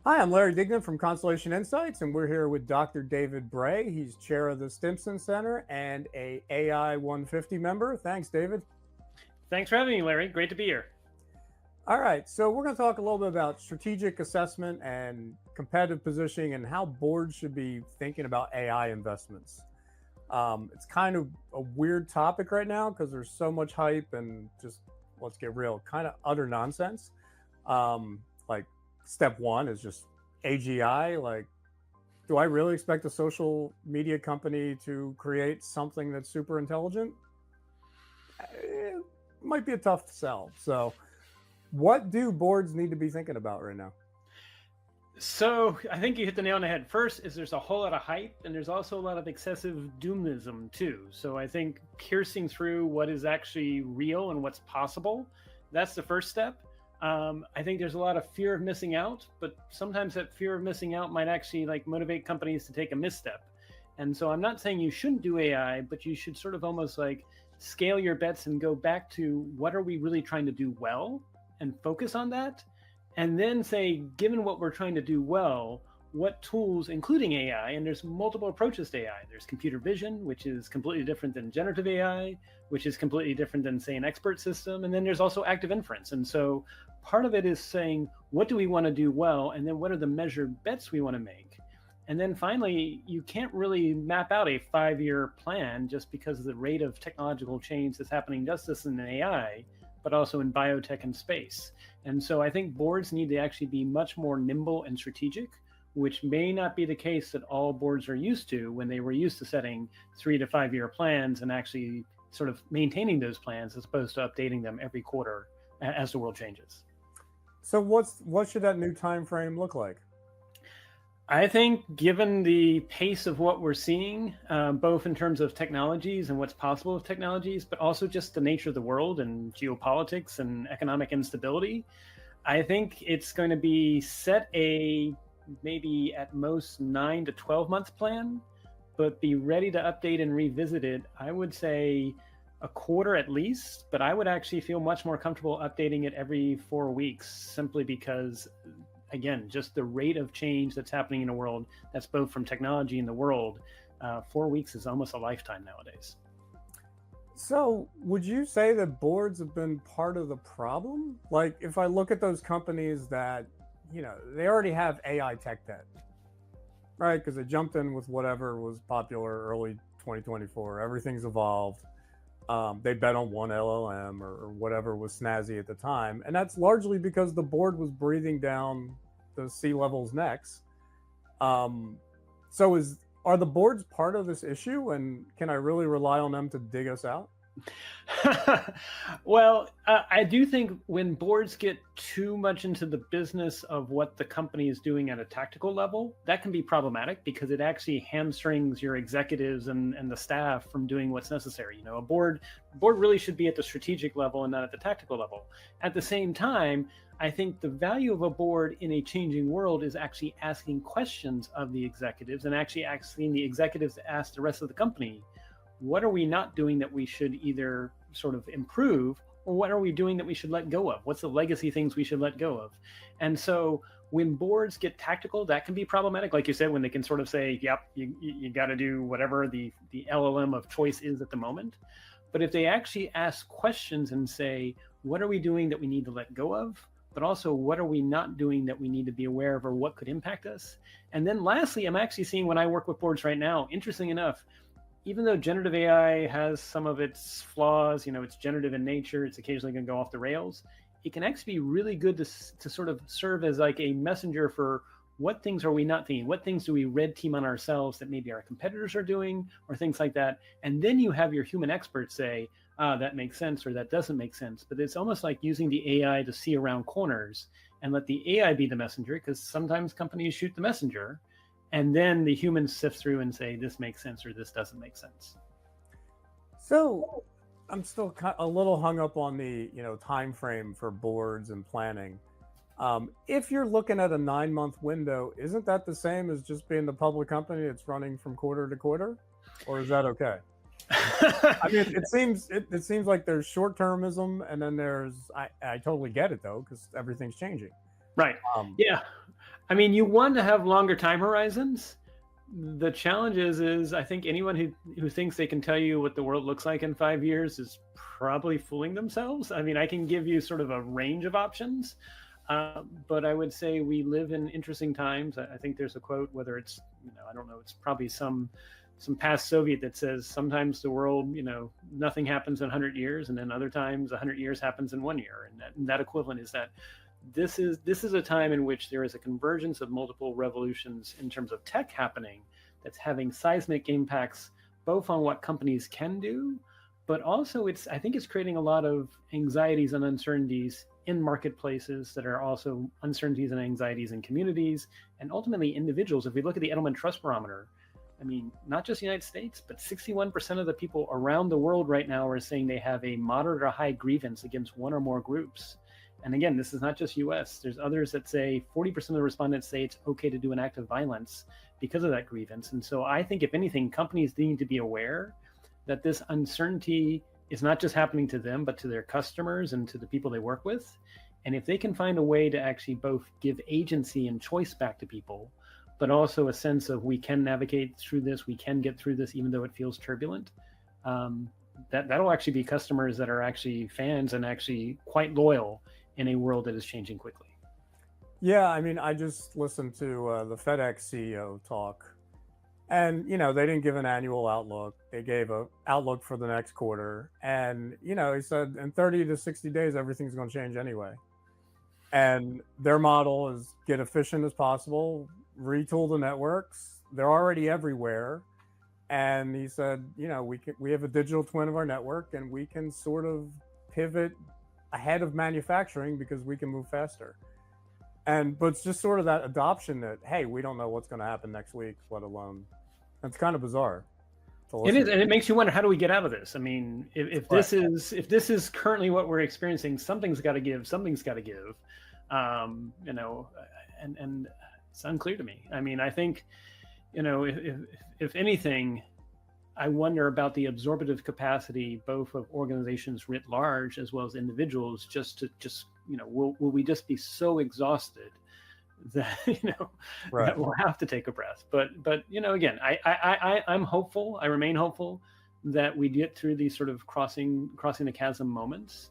Hi, I'm Larry Dignan from Constellation Insights, and we're here with Dr. David Bray. He's chair of the Stimson Center and a AI 150 member. Thanks, David. Thanks for having me, Larry. Great to be here. All right, so we're going to talk a little bit about strategic assessment and competitive positioning and how boards should be thinking about AI investments. It's kind of a weird topic right now because there's so much hype and just, let's get real, kind of utter nonsense. Like step one is just AGI. Like, do I really expect a social media company to create something that's super intelligent? It might be a tough sell. So, what do boards need to be thinking about right now? So I think you hit the nail on the head. First is there's a whole lot of hype, and there's also a lot of excessive doomism too. So I think piercing through what is actually real and what's possible, that's the first step. I think there's a lot of fear of missing out, but sometimes that fear of missing out might actually motivate companies to take a misstep. And so I'm not saying you shouldn't do AI, but you should sort of almost scale your bets and go back to what are we really trying to do well and focus on that. And then say, given what we're trying to do well, what tools, including AI, and there's multiple approaches to AI. There's computer vision, which is completely different than generative AI, which is completely different than, say, an expert system. And then there's also active inference. And so part of it is saying, what do we want to do well? And then what are the measured bets we want to make? And then finally, you can't really map out a 5-year plan just because of the rate of technological change that's happening just as in AI, but also in biotech and space. And so I think boards need to actually be much more nimble and strategic, which may not be the case that all boards are used to when they were used to setting 3 to 5 year plans and actually sort of maintaining those plans as opposed to updating them every quarter as the world changes. So, what should that new time frame look like? I think given the pace of what we're seeing, both in terms of technologies and what's possible with technologies, but also just the nature of the world and geopolitics and economic instability, I think it's going to be set a maybe at most 9 to 12 month plan, but be ready to update and revisit it. I would say a quarter at least, but I would actually feel much more comfortable updating it every 4 weeks simply because again, just the rate of change that's happening in the world, that's both from technology and the world, 4 weeks is almost a lifetime nowadays. So, would you say that boards have been part of the problem? Like, if I look at those companies that, they already have AI tech debt, right? Because they jumped in with whatever was popular early 2024. Everything's evolved. They bet on one LLM or whatever was snazzy at the time. And that's largely because the board was breathing down the C-level's necks. So are the boards part of this issue? And can I really rely on them to dig us out? Well, I do think when boards get too much into the business of what the company is doing at a tactical level, that can be problematic because it actually hamstrings your executives and the staff from doing what's necessary. A board really should be at the strategic level and not at the tactical level. At the same time, I think the value of a board in a changing world is actually asking questions of the executives and actually asking the executives to ask the rest of the company, what are we not doing that we should either sort of improve, or what are we doing that we should let go of? What's the legacy things we should let go of? And so when boards get tactical, that can be problematic. Like you said, when they can sort of say, yep, you got to do whatever the LLM of choice is at the moment. But if they actually ask questions and say, what are we doing that we need to let go of? But also, what are we not doing that we need to be aware of, or what could impact us? And then lastly, I'm actually seeing when I work with boards right now, interesting enough, even though generative AI has some of its flaws, it's generative in nature, it's occasionally going to go off the rails, it can actually be really good to sort of serve as like a messenger for what things are we not thinking, what things do we red team on ourselves that maybe our competitors are doing, or things like that. And then you have your human experts say, that makes sense, or that doesn't make sense. But it's almost like using the AI to see around corners and let the AI be the messenger, because sometimes companies shoot the messenger. And then the humans sift through and say, this makes sense or this doesn't make sense. So, I'm still a little hung up on the time frame for boards and planning. If you're looking at a 9-month window, isn't that the same as just being the public company that's running from quarter to quarter, or is that okay? I mean, it seems like there's short termism, and then I totally get it though because everything's changing. Right. Yeah. I mean, you want to have longer time horizons. The challenge is I think anyone who thinks they can tell you what the world looks like in 5 years is probably fooling themselves. I mean, I can give you sort of a range of options, but I would say we live in interesting times. I think there's a quote, whether it's, I don't know, it's probably some past Soviet that says sometimes the world, nothing happens in 100 years, and then other times 100 years happens in 1 year. And that equivalent is that this is a time in which there is a convergence of multiple revolutions in terms of tech happening that's having seismic impacts both on what companies can do, but also I think it's creating a lot of anxieties and uncertainties in marketplaces that are also uncertainties and anxieties in communities and ultimately individuals. If we look at the Edelman Trust Barometer, I mean, not just the United States, but 61% of the people around the world right now are saying they have a moderate or high grievance against one or more groups. And again, this is not just US. There's others that say 40% of the respondents say it's okay to do an act of violence because of that grievance. And so I think, if anything, companies need to be aware that this uncertainty is not just happening to them, but to their customers and to the people they work with. And if they can find a way to actually both give agency and choice back to people, but also a sense of we can navigate through this, we can get through this, even though it feels turbulent, that'll actually be customers that are actually fans and actually quite loyal in a world that is changing quickly. Yeah, I mean, I just listened to the FedEx CEO talk, and they didn't give an annual outlook. They gave an outlook for the next quarter, and he said in 30 to 60 days everything's going to change anyway. And their model is get efficient as possible, retool the networks. They're already everywhere, and he said, we have a digital twin of our network, and we can sort of pivot ahead of manufacturing because we can move faster. But it's just sort of that adoption that, hey, we don't know what's going to happen next week, let alone. It's kind of bizarre. It is, and it makes you wonder, how do we get out of this? I mean, if this is currently what we're experiencing, something's got to give. Something's got to give. And it's unclear to me. I mean, I think, if anything, I wonder about the absorptive capacity both of organizations writ large as well as individuals. Will we just be so exhausted that that we'll have to take a breath? But again, I'm hopeful. I remain hopeful that we get through these sort of crossing the chasm moments.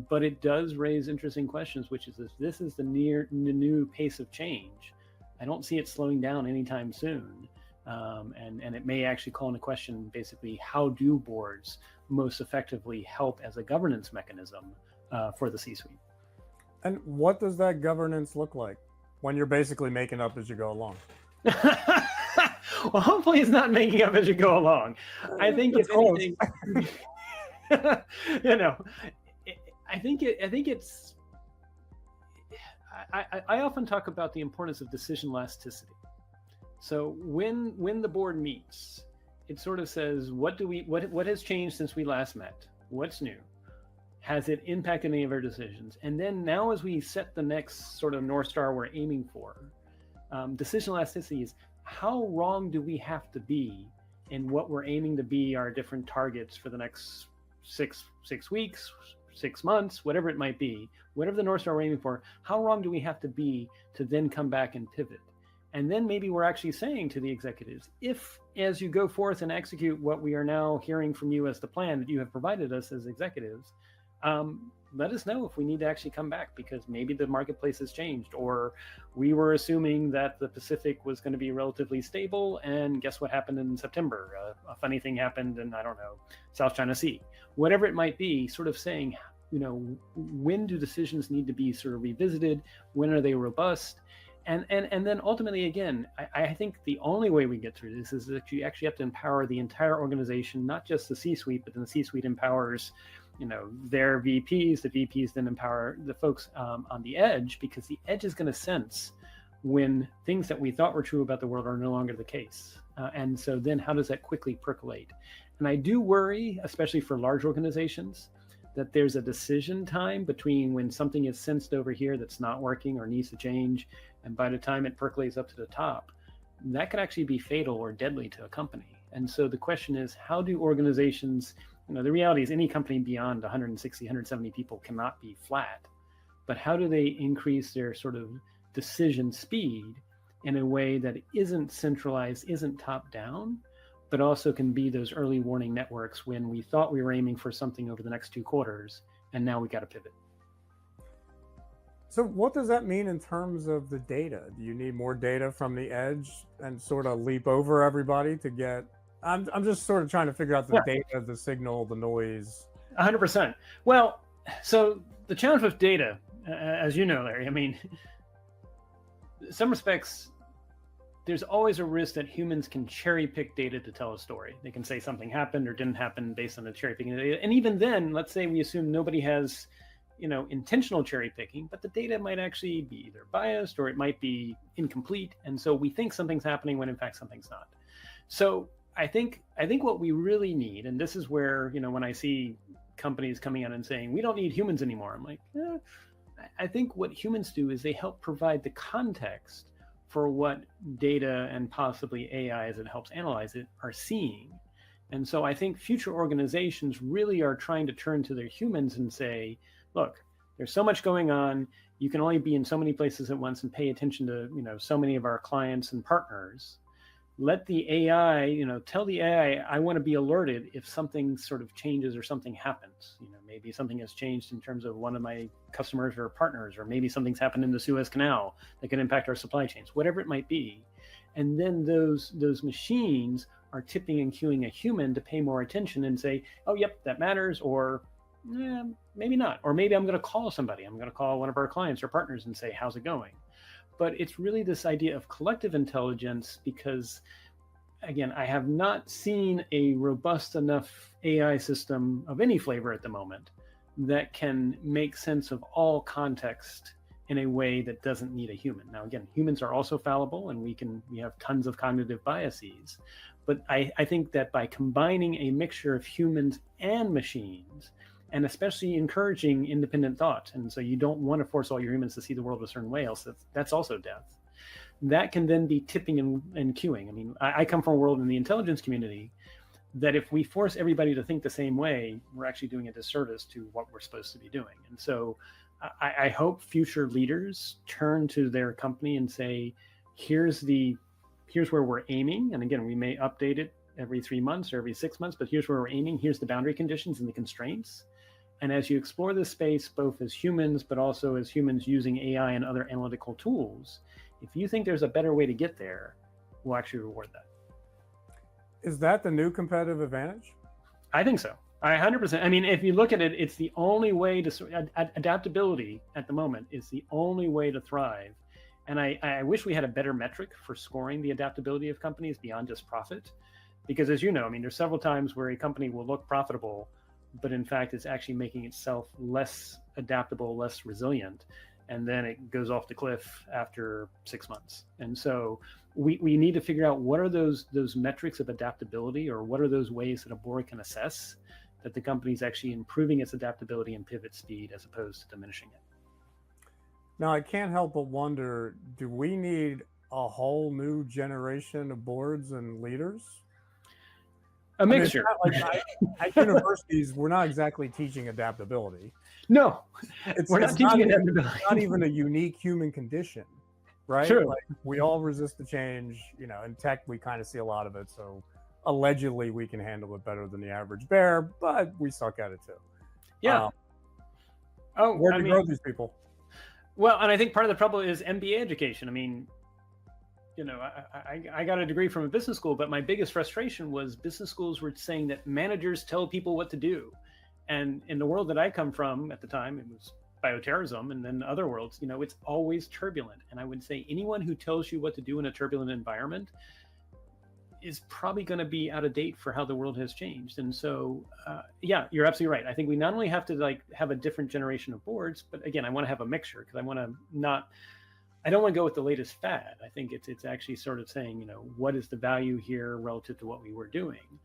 But it does raise interesting questions, which is, if this is the new pace of change, I don't see it slowing down anytime soon. And it may actually call into question, basically, how do boards most effectively help as a governance mechanism for the C-suite? And what does that governance look like when you're basically making up as you go along? Well, hopefully it's not making up as you go along. I think if anything, I often talk about the importance of decision elasticity. So when the board meets, it sort of says, what has changed since we last met? What's new? Has it impacted any of our decisions? And then now, as we set the next sort of North Star we're aiming for, decision elasticity is, how wrong do we have to be in what we're aiming to be our different targets for the next six weeks, 6 months, whatever it might be, whatever the North Star we're aiming for, how wrong do we have to be to then come back and pivot? And then maybe we're actually saying to the executives, if as you go forth and execute what we are now hearing from you as the plan that you have provided us as executives, let us know if we need to actually come back, because maybe the marketplace has changed, or we were assuming that the Pacific was going to be relatively stable, and guess what happened in September? A funny thing happened in, I don't know, South China Sea. Whatever it might be, sort of saying, when do decisions need to be sort of revisited? When are they robust? And then ultimately, again, I think the only way we get through this is that you actually have to empower the entire organization, not just the C-suite, but then the C-suite empowers their VPs. The VPs then empower the folks on the edge, because the edge is going to sense when things that we thought were true about the world are no longer the case. And so then how does that quickly percolate? And I do worry, especially for large organizations, that there's a decision time between when something is sensed over here that's not working or needs to change, and by the time it percolates up to the top, that could actually be fatal or deadly to a company. And so the question is, how do organizations, the reality is any company beyond 160, 170 people cannot be flat, but how do they increase their sort of decision speed in a way that isn't centralized, isn't top down, but also can be those early warning networks when we thought we were aiming for something over the next 2 quarters, and now we got to pivot. So what does that mean in terms of the data? Do you need more data from the edge and sort of leap over everybody to get, I'm just sort of trying to figure out the data, the signal, the noise. 100%. Well, so the challenge with data, as you know, Larry, I mean, in some respects, there's always a risk that humans can cherry pick data to tell a story. They can say something happened or didn't happen based on the cherry picking data. And even then, let's say we assume nobody has, intentional cherry picking, but the data might actually be either biased or it might be incomplete. And so we think something's happening when in fact something's not. So I think what we really need, and this is where, when I see companies coming out and saying, we don't need humans anymore, I'm like, I think what humans do is they help provide the context for what data and possibly AI, as it helps analyze it, are seeing. And so I think future organizations really are trying to turn to their humans and say, look, there's so much going on. You can only be in so many places at once and pay attention to, so many of our clients and partners. Let the AI, tell the AI, I want to be alerted if something sort of changes or something happens. Maybe something has changed in terms of one of my customers or partners, or maybe something's happened in the Suez Canal that can impact our supply chains, whatever it might be. And then those machines are tipping and cueing a human to pay more attention and say, oh, yep, that matters, or maybe not. Or maybe I'm going to call somebody. I'm going to call one of our clients or partners and say, how's it going? But it's really this idea of collective intelligence, because, again, I have not seen a robust enough AI system of any flavor at the moment that can make sense of all context in a way that doesn't need a human. Now, again, humans are also fallible, and we have tons of cognitive biases. But I think that by combining a mixture of humans and machines, and especially encouraging independent thought, and so you don't want to force all your humans to see the world a certain way, else that's also death. That can then be tipping and cueing. I mean, I come from a world in the intelligence community that if we force everybody to think the same way, we're actually doing a disservice to what we're supposed to be doing. And so I hope future leaders turn to their company and say, here's where we're aiming. And again, we may update it every 3 months or every 6 months, but here's where we're aiming. Here's the boundary conditions and the constraints. And as you explore this space, both as humans, but also as humans using AI and other analytical tools, if you think there's a better way to get there, we'll actually reward that. Is that the new competitive advantage? I think so. 100%. I mean, if you look at it, it's the only way to, adaptability at the moment is the only way to thrive. And I wish we had a better metric for scoring the adaptability of companies beyond just profit. Because as you know, I mean, there's several times where a company will look profitable, but in fact, it's actually making itself less adaptable, less resilient. And then it goes off the cliff after 6 months. And so we need to figure out what are those metrics of adaptability, or what are those ways that a board can assess that the company is actually improving its adaptability and pivot speed as opposed to diminishing it. Now, I can't help but wonder, do we need a whole new generation of boards and leaders? A mixture. I mean, at universities, we're not exactly teaching adaptability. No, we're not teaching adaptability. It's not even a unique human condition, right? True. Like, we all resist the change. In tech, we kind of see a lot of it. So allegedly, we can handle it better than the average bear, but we suck at it too. Yeah. Where do you grow these people? Well, and I think part of the trouble is MBA education. I mean, I got a degree from a business school, but my biggest frustration was business schools were saying that managers tell people what to do. And in the world that I come from at the time, it was bioterrorism, and then other worlds, it's always turbulent. And I would say anyone who tells you what to do in a turbulent environment is probably going to be out of date for how the world has changed. And so, yeah, you're absolutely right. I think we not only have to have a different generation of boards, but again, I want to have a mixture, because I don't want to go with the latest fad. I think it's actually sort of saying, what is the value here relative to what we were doing?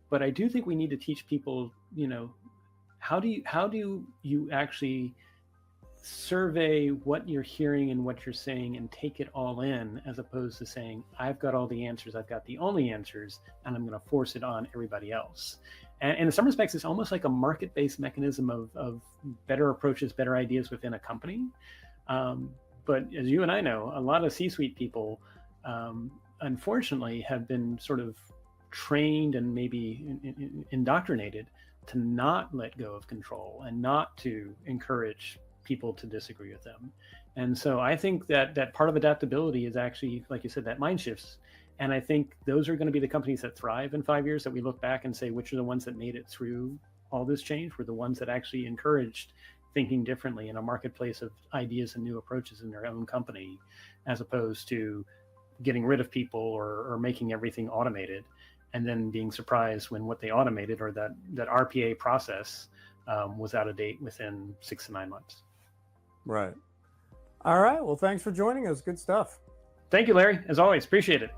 But I do think we need to teach people, how do you actually survey what you're hearing and what you're saying and take it all in, as opposed to saying, I've got all the answers, I've got the only answers, and I'm going to force it on everybody else. And in some respects, it's almost like a market-based mechanism of better approaches, better ideas within a company. But as you and I know, a lot of C-suite people, unfortunately, have been sort of trained and maybe indoctrinated to not let go of control and not to encourage people to disagree with them. And so I think that part of adaptability is actually, like you said, that mind shifts. And I think those are going to be the companies that thrive in 5 years, that we look back and say, which are the ones that made it through all this change, were the ones that actually encouraged thinking differently in a marketplace of ideas and new approaches in their own company, as opposed to getting rid of people or making everything automated and then being surprised when what they automated, or that RPA process, was out of date within 6 to 9 months. Right. All right. Well, thanks for joining us. Good stuff. Thank you, Larry. As always, appreciate it.